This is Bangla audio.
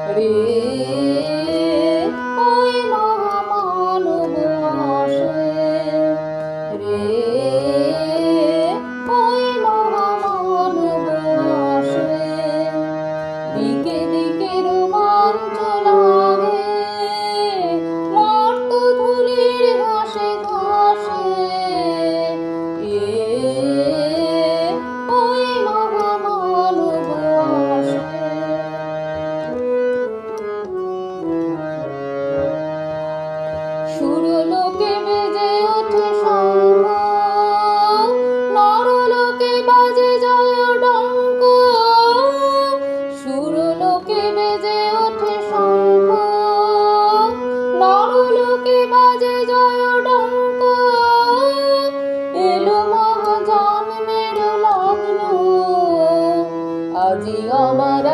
রে ওই মহামানব আসে রে ওই মহামানব আসে দিকে দিকে রোমাঞ্চ লাগে মর্ত ধুলির ঘাসে ঘাসে ওই মহামানব আসে সুরলোকে বেজে ওঠে শঙ্খ নরলোকে বাজে জয় ডঙ্ক সুরলোকে বেজে ওঠে শঙ্খ নরলোকে বাজে জয় ডঙ্ক এলো মহাজন্মের লগ্ন আজি আমার